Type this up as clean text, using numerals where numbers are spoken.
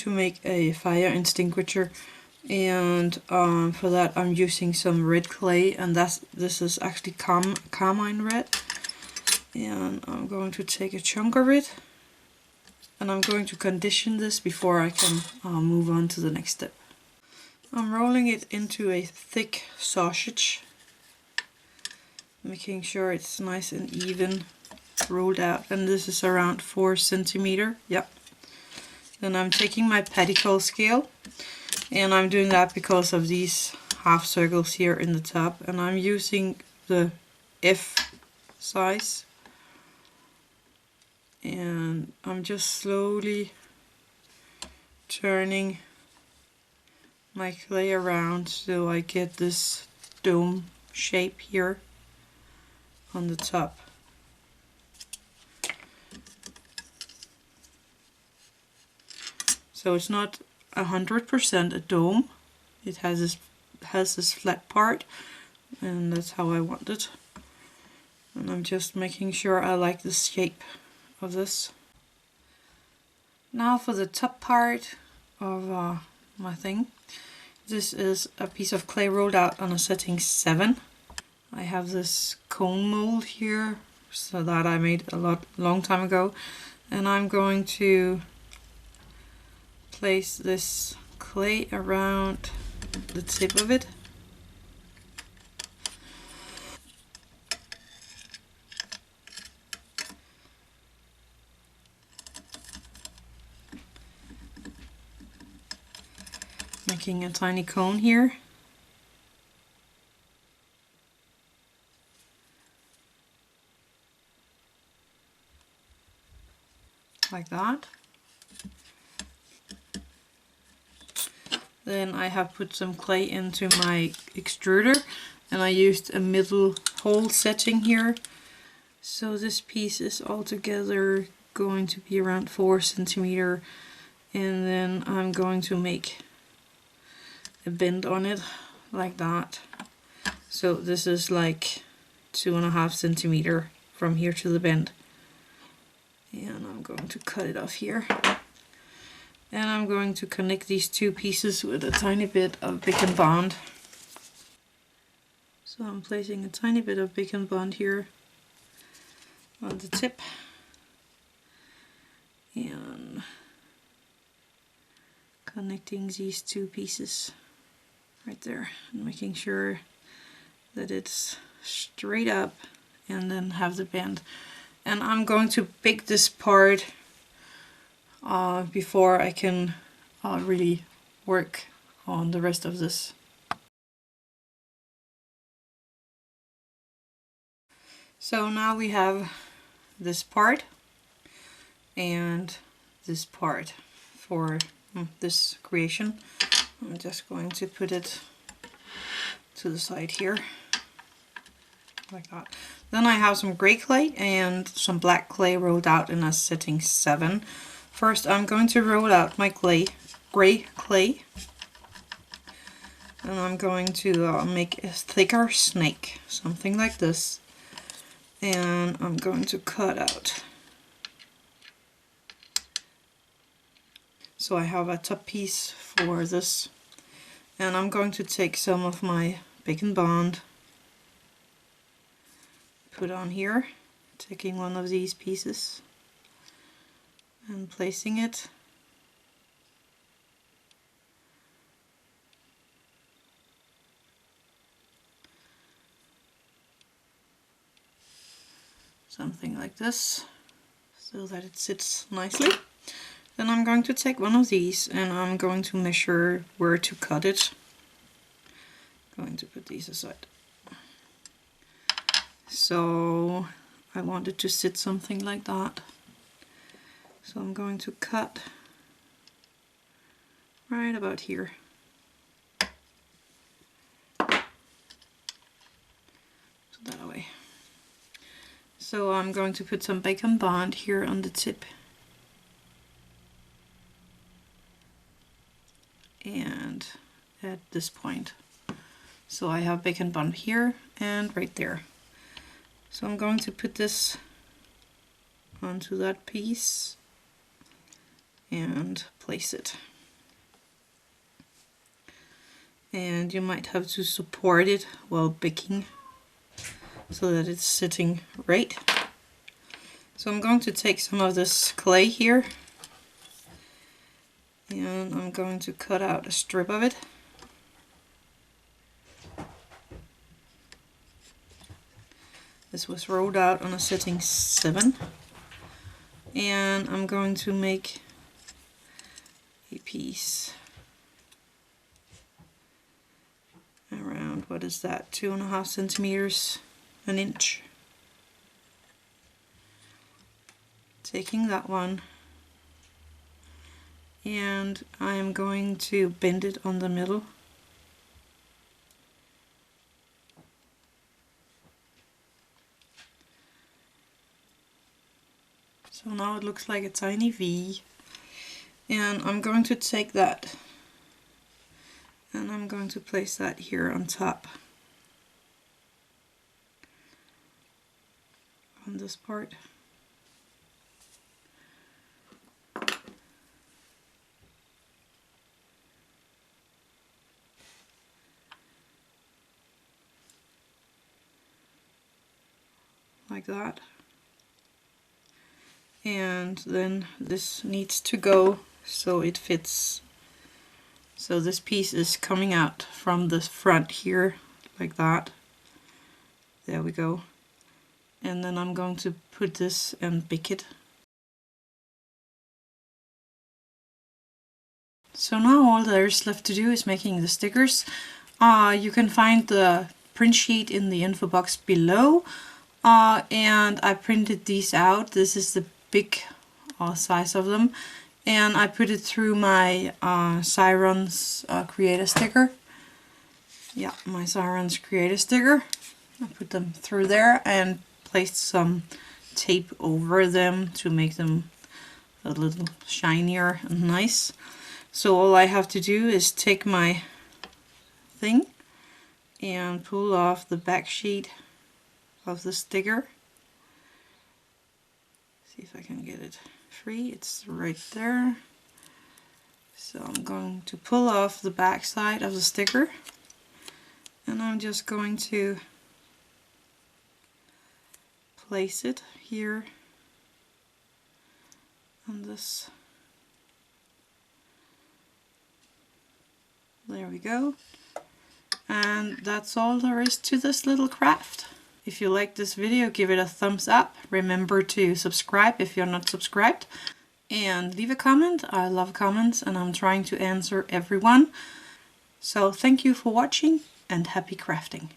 to make a fire extinguisher, and for that I'm using some red clay, and this is actually carmine red. And I'm going to take a chunk of it, and I'm going to condition this before I can move on to the next step. I'm rolling it into a thick sausage, making sure it's nice and even rolled out, and this is around 4 centimeter. Yep. Then I'm taking my particle scale, and I'm doing that because of these half circles here in the top, and I'm using the F size, and I'm just slowly turning my clay around so I get this dome shape here on the top. So it's not 100% a dome. It has this flat part, and that's how I want it. And I'm just making sure I like the shape of this. Now for the top part of my thing. This is a piece of clay rolled out on a setting 7. I have this cone mold here, so that I made long time ago, and I'm going to place this clay around the tip of it. Making a tiny cone here. Like that. Then I have put some clay into my extruder, and I used a middle hole setting here. So this piece is altogether going to be around 4 centimeter, and then I'm going to make a bend on it like that. So this is like 2.5 centimeter from here to the bend, and I'm going to cut it off here. And I'm going to connect these two pieces with a tiny bit of Bic and Bond. So I'm placing a tiny bit of Bic and Bond here on the tip, and connecting these two pieces right there, and making sure that it's straight up and then have the bend. And I'm going to bake this part before I can really work on the rest of this. So now we have this part and this part for this creation. I'm just going to put it to the side here, like that. Then I have some gray clay and some black clay rolled out in a setting 7. First I'm going to roll out my gray clay, and I'm going to make a thicker snake, something like this, and I'm going to cut out. So I have a top piece for this, and I'm going to take some of my Bic and Bond, put on here, taking one of these pieces and placing it something like this, so that it sits nicely. Then I'm going to take one of these, and I'm going to measure where to cut it. Going to put these aside. So I want it to sit something like that. So I'm going to cut right about here. So that away. So I'm going to put some Bic and Bond here on the tip. And at this point. So I have Bic and Bond here and right there. So I'm going to put this onto that piece and place it. and you might have to support it while baking so that it's sitting right. So I'm going to take some of this clay here and I'm going to cut out a strip of it. This was rolled out on a setting 7, and I'm going to make a piece around, what is that, 2.5 centimeters, an inch. Taking that one, and I am going to bend it on the middle. So now it looks like a tiny V, and I'm going to take that and I'm going to place that here on top on this part. Like that. And then this needs to go so it fits. So this piece is coming out from the front here, like that. There we go. And then I'm going to put this and bake it. So now all there is left to do is making the stickers. You can find the print sheet in the info box below. And I printed these out. This is the big size of them, and I put it through my Siron's Creator sticker. Yeah, my Siron's Creator sticker. I put them through there and placed some tape over them to make them a little shinier and nice. So all I have to do is take my thing and pull off the back sheet of the sticker. See if I can get it free. It's right there. So I'm going to pull off the back side of the sticker, and I'm just going to place it here on this. There we go. And that's all there is to this little craft. If you like this video, give it a thumbs up. Remember to subscribe if you're not subscribed. And leave a comment. I love comments and I'm trying to answer everyone. So thank you for watching and happy crafting.